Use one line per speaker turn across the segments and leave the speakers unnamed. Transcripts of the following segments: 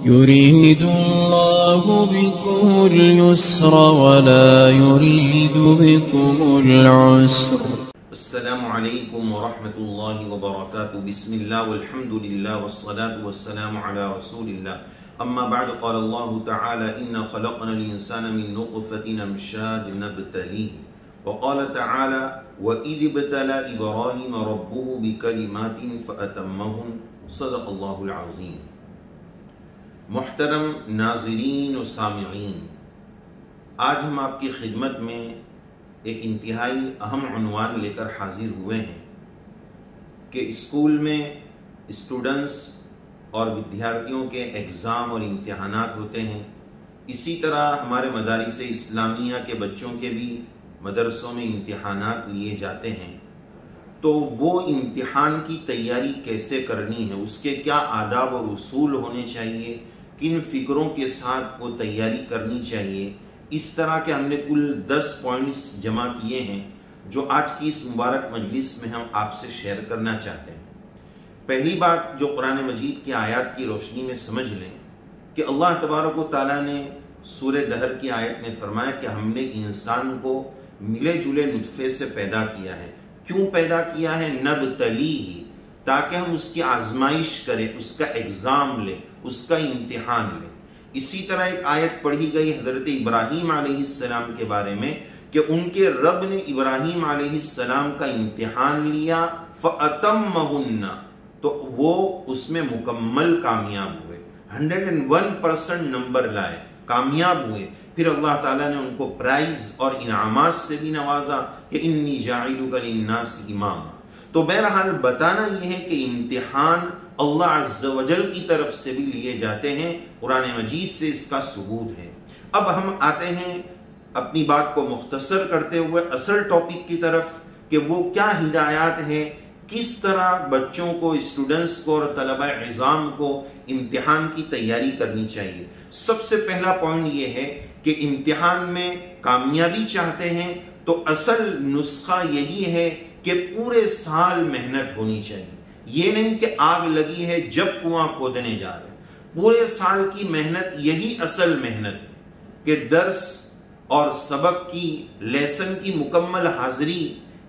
يريد الله بكم اليسر ولا يريد بكم العسر.
السلام علیکم ورحمۃ اللہ وبرکاتہ. بسم اللہ والحمد للہ والصلاة والسلام علی رسول اللہ. اما بعد قال اللہ تعالی انا خلقنا الانسان من نطفة امشاج نبتلیہ. وقال تعالی وَإِذِ ابْتَلَى إِبْرَاهِيمَ رَبُّهُ بِكَلِمَاتٍ فَأَتَمَّهُنَّ. صدق اللہ العظیم. محترم ناظرین و سامعین، آج ہم آپ کی خدمت میں ایک انتہائی اہم عنوان لے کر حاضر ہوئے ہیں کہ اسکول میں اسٹوڈنٹس اور ودیارتھیوں کے ایگزام اور امتحانات ہوتے ہیں. اسی طرح ہمارے مدارس اسلامیہ کے بچوں کے بھی مدرسوں میں امتحانات لیے جاتے ہیں. تو وہ امتحان کی تیاری کیسے کرنی ہے، اس کے کیا آداب اور اصول ہونے چاہیے، کن فکروں کے ساتھ وہ تیاری کرنی چاہیے، اس طرح کے ہم نے کل 10 پوائنٹس جمع کیے ہیں جو آج کی اس مبارک مجلس میں ہم آپ سے شیئر کرنا چاہتے ہیں. پہلی بات جو قرآن مجید کی آیات کی روشنی میں سمجھ لیں کہ اللہ تبارک و تعالیٰ نے سورہ دہر کی آیت میں فرمایا کہ ہم نے انسان کو ملے جلے نطفے سے پیدا کیا ہے. کیوں پیدا کیا ہے؟ نبتلیہ، تاکہ ہم اس کی آزمائش کریں، اس کا ایگزام لیں، اس کا امتحان لیں. اسی طرح ایک آیت پڑھی گئی حضرت ابراہیم علیہ السلام کے بارے میں کہ ان کے رب نے ابراہیم علیہ السلام کا امتحان لیا فَأَتَمَّهُنَّ، تو وہ اس میں مکمل کامیاب ہوئے، 101% نمبر لائے، کامیاب ہوئے. پھر اللہ تعالیٰ نے ان کو پرائز اور انعامات سے بھی نوازا کہ انی جاعلک للناس اماما. تو بہرحال بتانا یہ ہے کہ امتحان اللہ عز و جل کی طرف سے بھی لیے جاتے ہیں، قرآن مجید سے اس کا ثبوت ہے. اب ہم آتے ہیں اپنی بات کو مختصر کرتے ہوئے اصل ٹاپک کی طرف کہ وہ کیا ہدایات ہیں، کس طرح بچوں کو، اسٹوڈنٹس کو اور طلبہ عظام کو امتحان کی تیاری کرنی چاہیے. سب سے پہلا پوائنٹ یہ ہے کہ امتحان میں کامیابی چاہتے ہیں تو اصل نسخہ یہی ہے کہ پورے سال محنت ہونی چاہیے. یہ نہیں کہ آگ لگی ہے جب کنواں کھودنے جا رہے ہیں. پورے سال کی محنت یہی اصل محنت ہے کہ درس اور سبق کی، لیسن کی مکمل حاضری،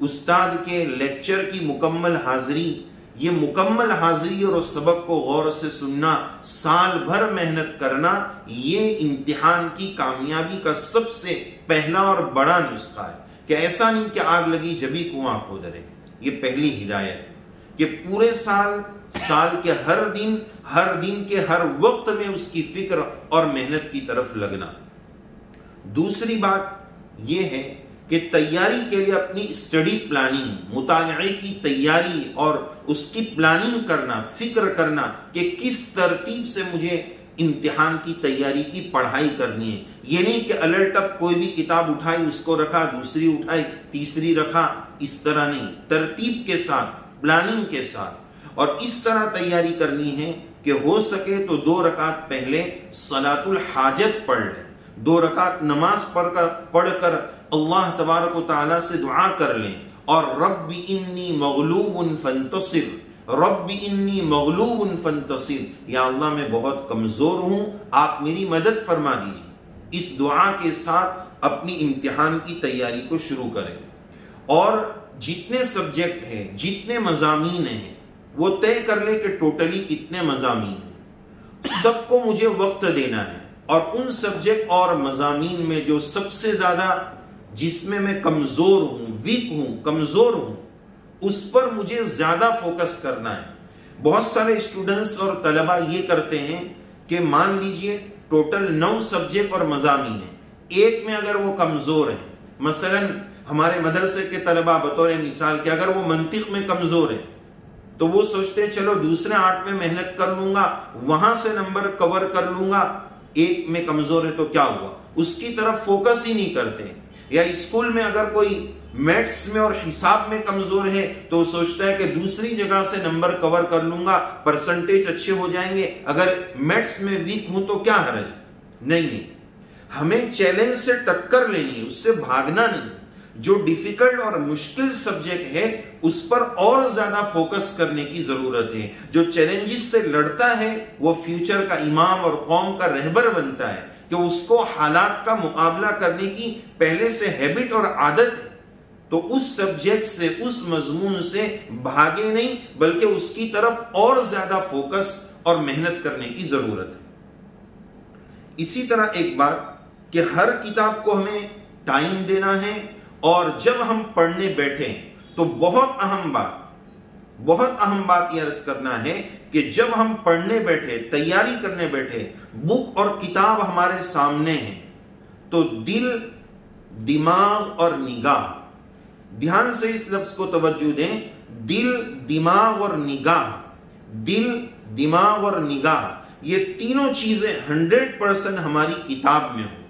استاد کے لیکچر کی مکمل حاضری، یہ مکمل حاضری اور سبق کو غور سے سننا، سال بھر محنت کرنا، یہ امتحان کی کامیابی کا سب سے پہلا اور بڑا نسخہ ہے. کہ ایسا نہیں کہ آگ لگی جبھی کنواں کھود رہے. یہ پہلی ہدایت ہے کہ پورے سال کے ہر دن کے ہر وقت میں اس کی فکر اور محنت کی طرف لگنا. دوسری بات یہ ہے کہ تیاری کے لیے اپنی اسٹڈی پلاننگ، مطالعے کی تیاری اور اس کی پلاننگ کرنا، فکر کرنا کہ کس ترتیب سے مجھے امتحان کی تیاری کی پڑھائی کرنی ہے. یہ نہیں کہ الٹپ کوئی بھی کتاب اٹھائی اس کو رکھا، دوسری اٹھائی تیسری رکھا، اس طرح نہیں. ترتیب کے ساتھ، پلاننگ کے ساتھ. اور اس طرح تیاری کرنی ہے کہ ہو سکے تو 2 رکعت پہلے صلاۃ الحاجت پڑھ لیں، 2 رکعت نماز پڑھ کر اللہ تبارک و تعالیٰ سے دعا کر لیں اور رب انی مغلوب فانتصر، رب انی مغلوب فانتصر، یا اللہ میں بہت کمزور ہوں، آپ میری مدد فرما دیجیے. اس دعا کے ساتھ اپنی امتحان کی تیاری کو شروع کریں. اور جتنے سبجیکٹ ہیں، جتنے مضامین ہیں، وہ طے کر لیں کہ ٹوٹلی کتنے مضامین ہیں. سب کو مجھے وقت دینا ہے اور ان سبجیکٹ اور مضامین میں جو سب سے زیادہ جس میں کمزور ہوں، ویک ہوں، کمزور ہوں، اس پر مجھے زیادہ فوکس کرنا ہے. بہت سارے اسٹوڈنٹس اور طلبہ یہ کرتے ہیں کہ مان لیجئے ٹوٹل 9 سبجیکٹ اور مضامین ہیں، ایک میں اگر وہ کمزور ہیں، مثلا ہمارے مدرسے کے طلبہ بطور مثال کہ اگر وہ منطق میں کمزور ہیں تو وہ سوچتے ہیں چلو دوسرے 8 میں محنت کر لوں گا، وہاں سے نمبر کور کر لوں گا، ایک میں کمزور ہے تو کیا ہوا، اس کی طرف فوکس ہی نہیں کرتے. یا اسکول میں اگر کوئی میتھس میں اور حساب میں کمزور ہے تو وہ سوچتا ہے کہ دوسری جگہ سے نمبر کور کر لوں گا، پرسنٹیج اچھے ہو جائیں گے، اگر میتھس میں ویک ہوں تو کیا حرج. نہیں، ہمیں چیلنج سے ٹکر لینی ہے، اس سے بھاگنا نہیں. جو ڈیفیکلٹ اور مشکل سبجیکٹ ہے اس پر اور زیادہ فوکس کرنے کی ضرورت ہے. جو چیلنجز سے لڑتا ہے وہ فیوچر کا امام اور قوم کا رہبر بنتا ہے کہ اس کو حالات کا مقابلہ کرنے کی پہلے سے ہیبٹ اور عادت ہے. تو اس سبجیکٹ سے، اس مضمون سے بھاگے نہیں، بلکہ اس کی طرف اور زیادہ فوکس اور محنت کرنے کی ضرورت ہے. اسی طرح ایک بات کہ ہر کتاب کو ہمیں ٹائم دینا ہے، اور جب ہم پڑھنے بیٹھیں تو بہت اہم بات یہ عرض کرنا ہے کہ جب ہم پڑھنے بیٹھے، تیاری کرنے بیٹھے، بک اور کتاب ہمارے سامنے ہیں، تو دل، دماغ اور نگاہ، دھیان سے اس لفظ کو توجہ دیں، دل، دماغ اور نگاہ، دل، دماغ اور نگاہ، یہ تینوں چیزیں 100% ہماری کتاب میں ہوں.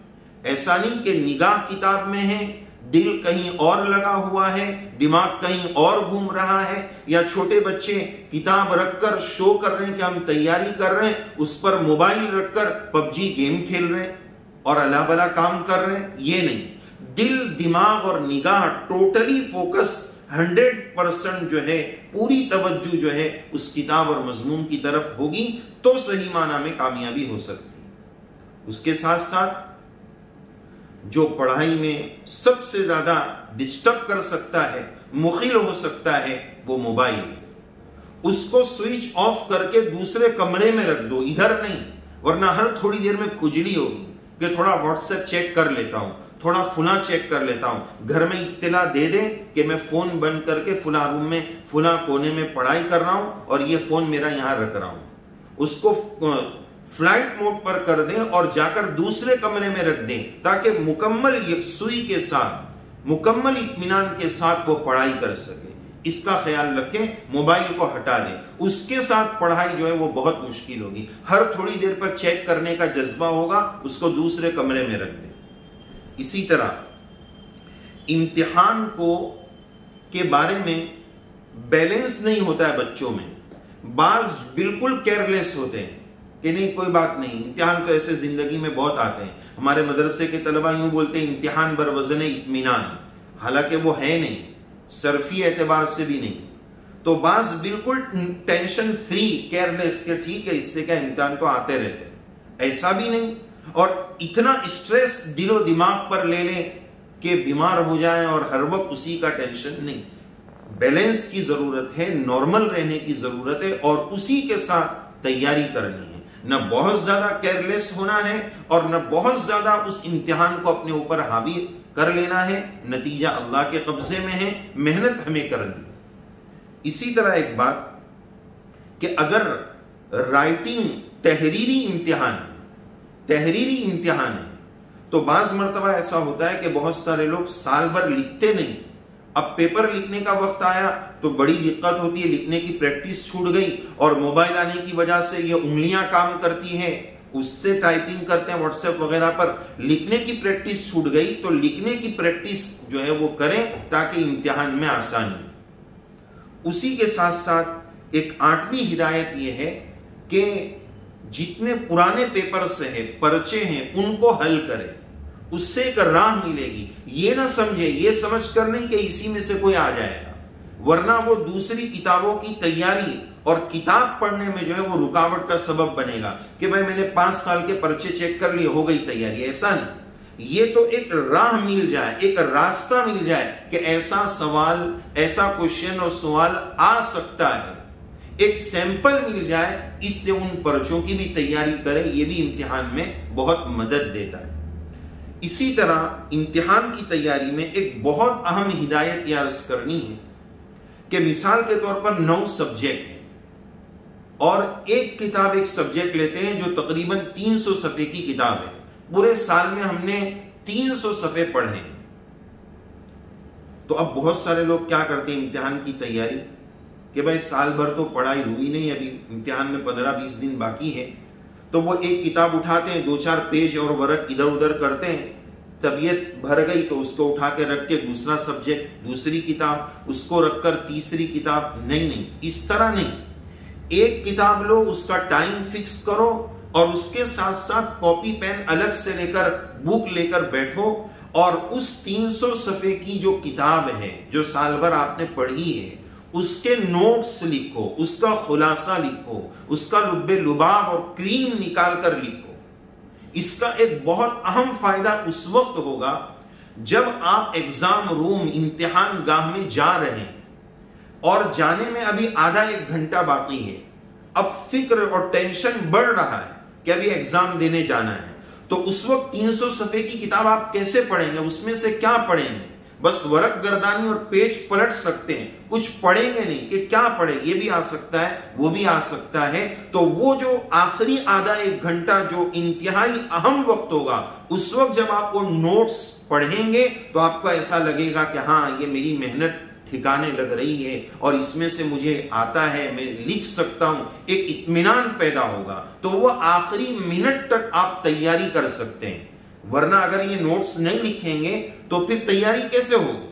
ایسا نہیں کہ نگاہ کتاب میں ہے، دل کہیں اور لگا ہوا ہے، دماغ کہیں اور گھوم رہا ہے، یا چھوٹے بچے کتاب رکھ کر شو کر رہے ہیں کہ ہم تیاری کر رہے ہیں، اس پر موبائل رکھ کر PUBG گیم کھیل رہے ہیں اور اللہ بلا کام کر رہے ہیں. یہ نہیں، دل، دماغ اور نگاہ ٹوٹلی فوکس 100% جو ہے، پوری توجہ جو ہے اس کتاب اور مضمون کی طرف ہوگی تو صحیح معنی میں کامیابی ہو سکتی. اس کے ساتھ ساتھ جو پڑھائی میں سب سے زیادہ ڈسٹرب کر سکتا ہے، مخل ہو سکتا ہے، وہ موبائل. اس کو سوئچ آف کر کے دوسرے کمرے میں رکھ دو، ادھر نہیں، ورنہ ہر تھوڑی دیر میں کھجلی ہوگی کہ تھوڑا واٹس ایپ چیک کر لیتا ہوں، تھوڑا فلاں چیک کر لیتا ہوں. گھر میں اطلاع دے دیں کہ میں فون بند کر کے فلاں روم میں، فلاں کونے میں پڑھائی کر رہا ہوں اور یہ فون میرا یہاں رکھ رہا ہوں. اس کو فلائٹ موڈ پر کر دیں اور جا کر دوسرے کمرے میں رکھ دیں تاکہ مکمل یکسوئی کے ساتھ، مکمل اطمینان کے ساتھ وہ پڑھائی کر سکے. اس کا خیال رکھیں، موبائل کو ہٹا دیں. اس کے ساتھ پڑھائی جو ہے وہ بہت مشکل ہوگی، ہر تھوڑی دیر پر چیک کرنے کا جذبہ ہوگا، اس کو دوسرے کمرے میں رکھ دیں. اسی طرح امتحان کے بارے میں بیلنس نہیں ہوتا ہے بچوں میں. بعض بالکل کیئرلیس ہوتے ہیں کہ نہیں کوئی بات نہیں، امتحان تو ایسے زندگی میں بہت آتے ہیں. ہمارے مدرسے کے طلبہ یوں بولتے ہیں امتحان بروزن اطمینان، حالانکہ وہ ہے نہیں، صرفی اعتبار سے بھی نہیں. تو بعض بالکل ٹینشن فری، کیئرلیس کہ ٹھیک ہے اس سے کیا، امتحان تو آتے رہتے، ایسا بھی نہیں. اور اتنا اسٹریس دل و دماغ پر لے لیں کہ بیمار ہو جائیں اور ہر وقت اسی کا ٹینشن نہیں. بیلنس کی ضرورت ہے، نارمل رہنے کی ضرورت ہے، اور اسی کے ساتھ تیاری کرنی ہے. نہ بہت زیادہ کیئرلیس ہونا ہے اور نہ بہت زیادہ اس امتحان کو اپنے اوپر حاوی کر لینا ہے. نتیجہ اللہ کے قبضے میں ہے، محنت ہمیں کرنی. اسی طرح ایک بات کہ اگر رائٹنگ تحریری امتحان ہے تو بعض مرتبہ ایسا ہوتا ہے کہ بہت سارے لوگ سال بھر لکھتے نہیں. اب پیپر لکھنے کا وقت آیا تو بڑی دقت ہوتی ہے، لکھنے کی پریکٹس چھوٹ گئی، اور موبائل آنے کی وجہ سے یہ انگلیاں کام کرتی ہیں، اس سے ٹائپنگ کرتے ہیں واٹس ایپ وغیرہ پر، لکھنے کی پریکٹس چھوٹ گئی. تو لکھنے کی پریکٹس جو ہے وہ کریں تاکہ امتحان میں آسانی. اسی کے ساتھ ساتھ ایک 8ویں ہدایت یہ ہے کہ جتنے پرانے پیپر سے ہیں، پرچے ہیں، ان کو حل کریں، اس سے ایک راہ ملے گی. یہ نہ سمجھے، یہ سمجھ کر نہیں کہ اسی میں سے کوئی آ جائے گا، ورنہ وہ دوسری کتابوں کی تیاری اور کتاب پڑھنے میں جو ہے وہ رکاوٹ کا سبب بنے گا کہ بھائی میں نے 5 سال کے پرچے چیک کر لیے، ہو گئی تیاری. ایسا نہیں، یہ تو ایک راہ مل جائے، ایک راستہ مل جائے کہ ایسا سوال، ایسا کوشچن اور سوال آ سکتا ہے، ایک سیمپل مل جائے، اس لیے ان پرچوں کی بھی تیاری کرے. یہ بھی امتحان میں بہت مدد دیتا ہے. اسی طرح امتحان کی تیاری میں ایک بہت اہم ہدایت یہ عرض کرنی ہے کہ مثال کے طور پر 9 سبجیکٹ ہیں اور ایک کتاب، ایک سبجیکٹ لیتے ہیں جو تقریباً 300 صفحے کی کتاب ہے. پورے سال میں ہم نے 300 صفحے پڑھے ہیں. تو اب بہت سارے لوگ کیا کرتے ہیں امتحان کی تیاری کہ بھائی سال بھر تو پڑھائی ہوئی نہیں، ابھی امتحان میں 15-20 دن باقی ہے، تو وہ ایک کتاب اٹھاتے ہیں، 2-4 پیج اور ورق ادھر ادھر کرتے ہیں. طبیعت بھر گئی تو اس کو اٹھا کے رکھ کے دوسرا سبجیکٹ، دوسری کتاب، اس کو رکھ کر تیسری کتاب. نہیں، اس طرح نہیں. ایک کتاب لو، اس کا ٹائم فکس کرو اور اس کے ساتھ ساتھ کاپی پین الگ سے لے کر، بک لے کر بیٹھو اور اس 300 صفحے کی جو کتاب ہے جو سال بھر آپ نے پڑھی ہے اس کے نوٹس لکھو، اس کا خلاصہ لکھو، اس کا لب لباب اور کریم نکال کر لکھو۔ اس کا ایک بہت اہم فائدہ اس وقت ہوگا جب آپ ایگزام روم امتحان گاہ میں جا رہے ہیں اور جانے میں ابھی آدھا ایک گھنٹہ باقی ہے، اب فکر اور ٹینشن بڑھ رہا ہے کہ ابھی ایگزام دینے جانا ہے، تو اس وقت 300 صفحے کی کتاب آپ کیسے پڑھیں گے؟ اس میں سے کیا پڑھیں گے؟ بس ورق گردانی اور پیج پلٹ سکتے ہیں، کچھ پڑھیں گے نہیں کہ کیا پڑھیں، یہ بھی آ سکتا ہے وہ بھی آ سکتا ہے۔ تو وہ جو آخری آدھا ایک گھنٹہ جو انتہائی اہم وقت ہوگا، اس وقت جب آپ وہ نوٹس پڑھیں گے تو آپ کو ایسا لگے گا کہ ہاں یہ میری محنت ٹھکانے لگ رہی ہے اور اس میں سے مجھے آتا ہے، میں لکھ سکتا ہوں، ایک اطمینان پیدا ہوگا۔ تو وہ آخری منٹ تک آپ تیاری کر سکتے ہیں، ورنہ اگر یہ نوٹس نہیں لکھیں گے تو پھر تیاری کیسے ہوگی؟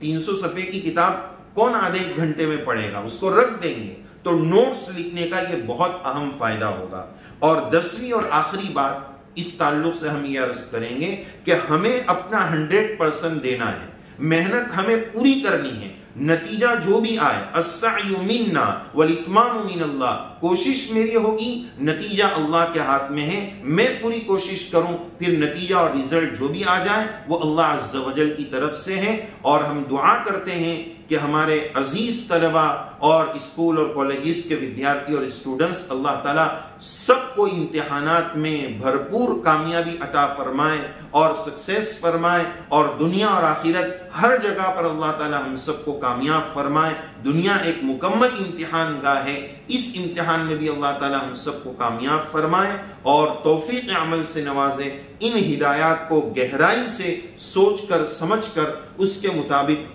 300 صفحے کی کتاب کون آدھے ایک گھنٹے میں پڑھے گا؟ اس کو رکھ دیں گے۔ تو نوٹس لکھنے کا یہ بہت اہم فائدہ ہوگا۔ اور 10ویں اور آخری بات اس تعلق سے ہم یہ عرض کریں گے کہ ہمیں اپنا 100% دینا ہے، محنت ہمیں پوری کرنی ہے، نتیجہ جو بھی آئے، السعی منا والاتمام من اللہ، کوشش میری ہوگی، نتیجہ اللہ کے ہاتھ میں ہے، میں پوری کوشش کروں، پھر نتیجہ اور ریزلٹ جو بھی آ جائے وہ اللہ عز و جل کی طرف سے ہے۔ اور ہم دعا کرتے ہیں کہ ہمارے عزیز طلبہ اور اسکول اور کالجز کے ودیارتی اور اسٹوڈنٹس، اللہ تعالیٰ سب کو امتحانات میں بھرپور کامیابی عطا فرمائے اور سکسیس فرمائے، اور دنیا اور آخرت ہر جگہ پر اللہ تعالیٰ ہم سب کو کامیاب فرمائے۔ دنیا ایک مکمل امتحان گاہ ہے، اس امتحان میں بھی اللہ تعالیٰ ہم سب کو کامیاب فرمائے اور توفیق عمل سے نوازے۔ ان ہدایات کو گہرائی سے سوچ کر سمجھ کر اس کے مطابق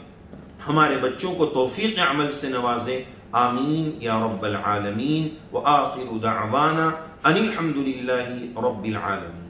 ہمارے بچوں کو توفیق عمل سے نوازے۔ آمین یا رب العالمین۔ وآخر دعوانا ان الحمد للہ رب العالمین۔